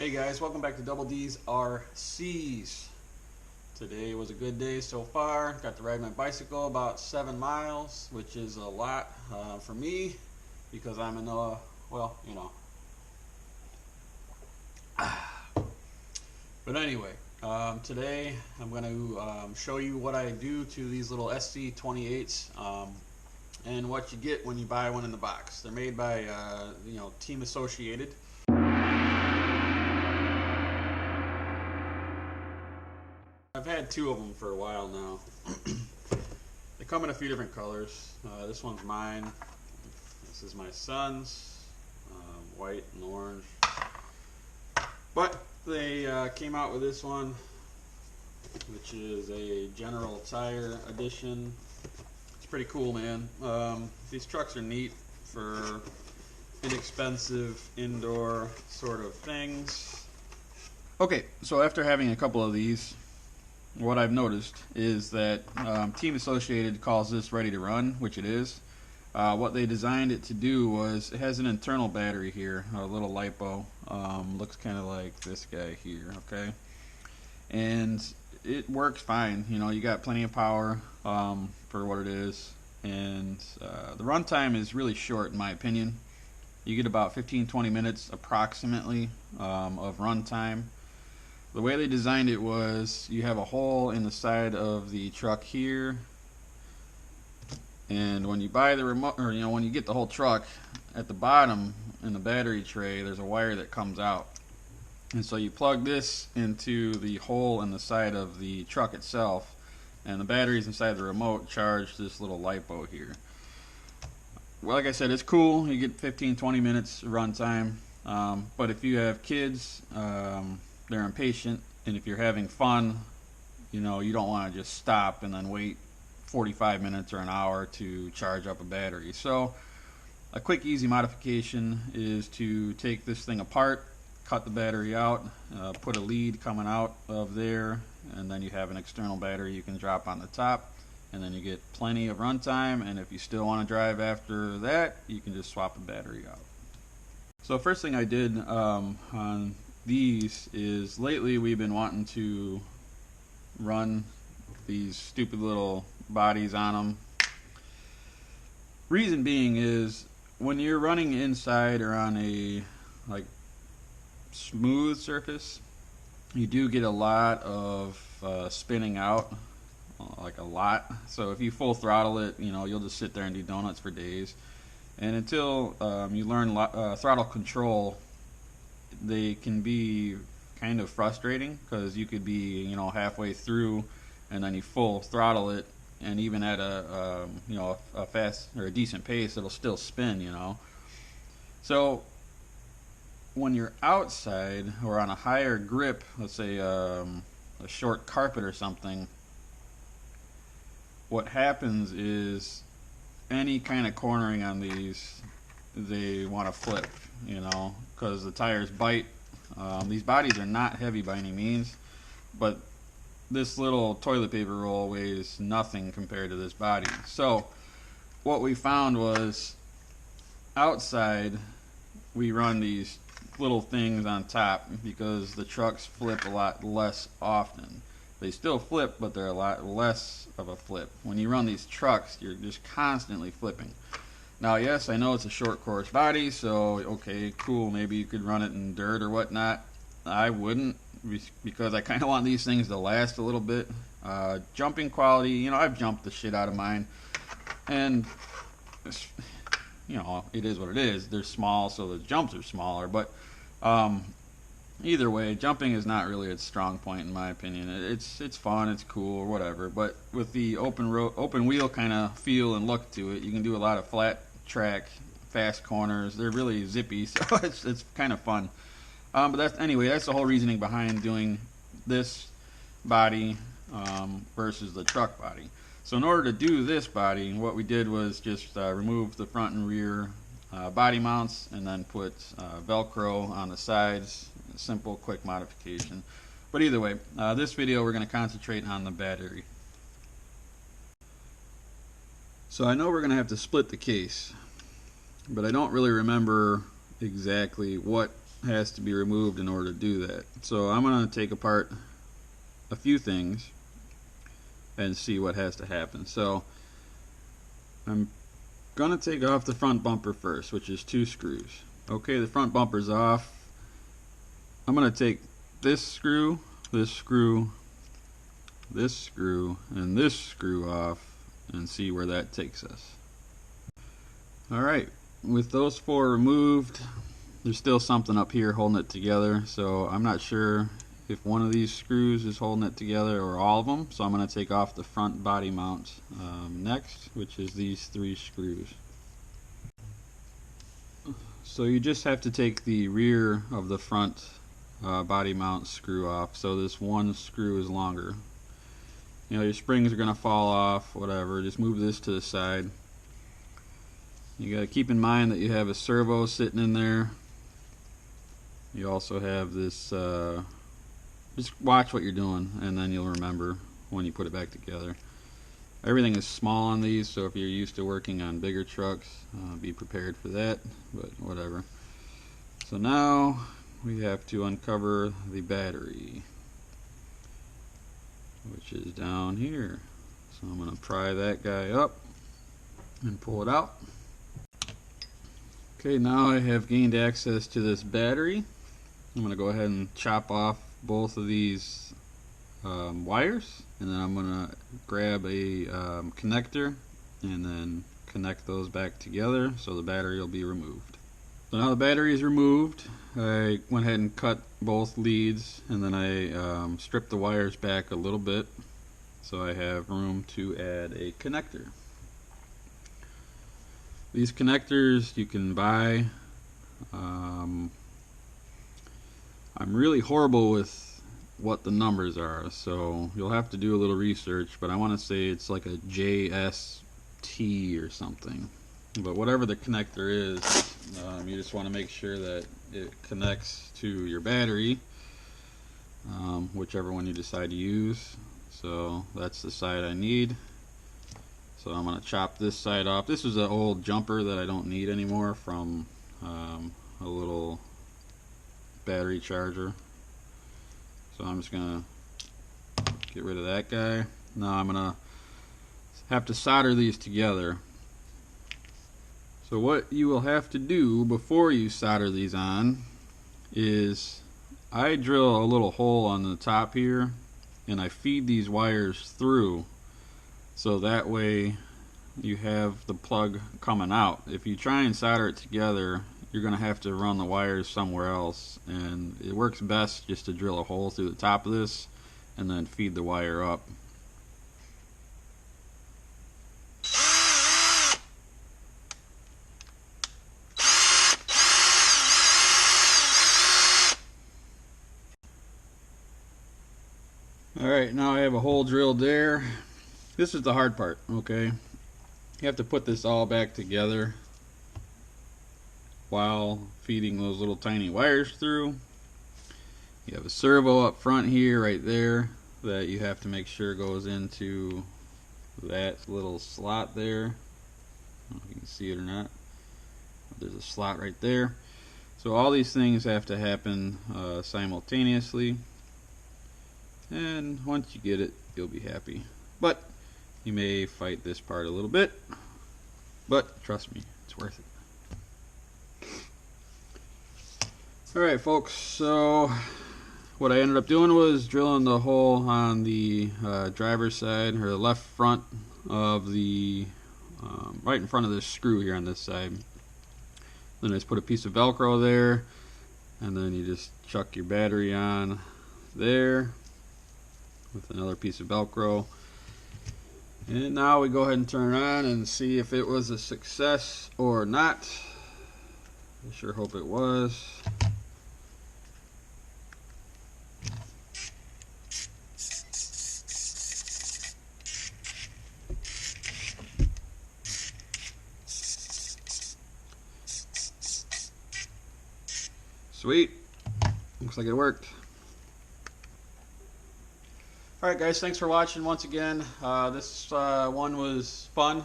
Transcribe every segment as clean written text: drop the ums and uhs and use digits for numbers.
Hey guys, welcome back to Double D's RCs. Today was a good day so far. Got to ride my bicycle about 7 miles, which is a lot for me because I'm in well, you know. But anyway, today I'm going to show you what I do to these little SC28s and what you get when you buy one in the box. They're made by Team Associated. I've had two of them for a while now. They come in a few different colors. This one's mine. This is my son's, white and orange. But they came out with this one, which is a General Tire edition. It's pretty cool, man. These trucks are neat for inexpensive indoor sort of things. Okay, so after having a couple of these, what I've noticed is that Team Associated calls this ready to run, which it is. What they designed it to do was, it has an internal battery here, a little LiPo. Looks kind of like this guy here, okay? And it works fine. You know, you got plenty of power for what it is. And the runtime is really short, in my opinion. You get about 15-20 minutes approximately of runtime. The way they designed it was, you have a hole in the side of the truck here, and when you buy the remote, or when you get the whole truck, at the bottom in the battery tray there's a wire that comes out, and so you plug this into the hole in the side of the truck itself, and the batteries inside the remote charge this little LiPo here. Well, like I said, it's cool. You get 15-20 minutes runtime, but if you have kids, they're impatient, and if you're having fun, you don't want to just stop and then wait 45 minutes or an hour to charge up a battery. So a quick easy modification is to take this thing apart, cut the battery out, put a lead coming out of there, and then you have an external battery you can drop on the top, and then you get plenty of runtime. And if you still want to drive after that, you can just swap the battery out. So first thing I did on these is, lately we've been wanting to run these stupid little bodies on them. Reason being is, when you're running inside or on a smooth surface, you do get a lot of spinning out, like a lot. So if you full throttle it, you'll just sit there and do donuts for days. And until you learn throttle control, they can be kind of frustrating, because you could be halfway through and then you full throttle it, and even at a fast or a decent pace, it'll still spin. So when you're outside or on a higher grip, let's say a short carpet or something, what happens is, any kind of cornering on these, they want to flip, because the tires bite. These bodies are not heavy by any means, but this little toilet paper roll weighs nothing compared to this body. So what we found was, outside we run these little things on top because the trucks flip a lot less often. They still flip, but they're a lot less of a flip. When you run these trucks, you're just constantly flipping. Now, yes, I know it's a short course body, so okay, cool, maybe you could run it in dirt or whatnot. I wouldn't, because I kind of want these things to last a little bit. Jumping quality, I've jumped the shit out of mine, and it is what it is. They're small, so the jumps are smaller, but either way, jumping is not really its strong point, in my opinion. It's fun, it's cool, or whatever. But with the open wheel kind of feel and look to it, you can do a lot of flat track, fast corners. They're really zippy, so it's kind of fun. But that's the whole reasoning behind doing this body versus the truck body. So in order to do this body, what we did was just remove the front and rear body mounts, and then put Velcro on the sides. Simple, quick modification. But either way, this video we're going to concentrate on the battery. So I know we're going to have to split the case, but I don't really remember exactly what has to be removed in order to do that. So I'm going to take apart a few things and see what has to happen. So I'm going to take off the front bumper first, which is 2 screws. Okay, the front bumper's off. I'm going to take this screw, this screw, this screw, and this screw off and see where that takes us. Alright, with those 4 removed, there's still something up here holding it together, so I'm not sure if one of these screws is holding it together or all of them, so I'm going to take off the front body mount next, which is these 3 screws. So you just have to take the rear of the front body mount screw off, so this one screw is longer. You know, your springs are going to fall off, whatever, just move this to the side. You got to keep in mind that you have a servo sitting in there. You also have this, just watch what you're doing and then you'll remember when you put it back together. Everything is small on these, so if you're used to working on bigger trucks, be prepared for that, but whatever. So now we have to uncover the battery, which is down here. So I'm going to pry that guy up and pull it out. Okay, now I have gained access to this battery. I'm going to go ahead and chop off both of these wires, and then I'm going to grab a connector and then connect those back together so the battery will be removed. So now the battery is removed. I went ahead and cut both leads, and then I stripped the wires back a little bit so I have room to add a connector. These connectors you can buy. I'm really horrible with what the numbers are, so you'll have to do a little research, but I want to say it's like a JST or something. But whatever the connector is, you just want to make sure that it connects to your battery, whichever one you decide to use. So that's the side I need. So I'm going to chop this side off. This is an old jumper that I don't need anymore from a little battery charger. So I'm just going to get rid of that guy. Now I'm going to have to solder these together. So what you will have to do before you solder these on is I drill a little hole on the top here and I feed these wires through, so that way you have the plug coming out. If you try and solder it together, you're going to have to run the wires somewhere else, and it works best just to drill a hole through the top of this and then feed the wire up. Alright, now I have a hole drilled there. This is the hard part, okay? You have to put this all back together while feeding those little tiny wires through. You have a servo up front here, right there, that you have to make sure goes into that little slot there. I don't know if you can see it or not. There's a slot right there. So all these things have to happen simultaneously. And once you get it, you'll be happy. But you may fight this part a little bit, but trust me, it's worth it. Alright folks, so what I ended up doing was drilling the hole on the driver's side, or the left front of the, right in front of this screw here on this side. Then I just put a piece of Velcro there, and then you just chuck your battery on there with another piece of Velcro. And now we go ahead and turn it on and see if it was a success or not. I sure hope it was. Sweet. Looks like it worked. Alright guys, thanks for watching once again. This one was fun.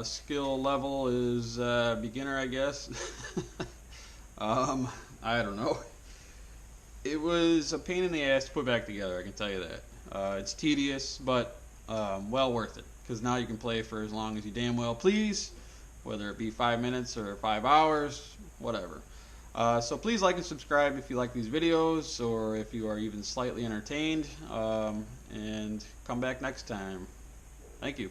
Skill level is beginner, I guess. I don't know. It was a pain in the ass to put back together, I can tell you that. It's tedious, but well worth it, because now you can play for as long as you damn well please, whether it be 5 minutes or 5 hours, whatever. So please like and subscribe if you like these videos, or if you are even slightly entertained, and come back next time. Thank you.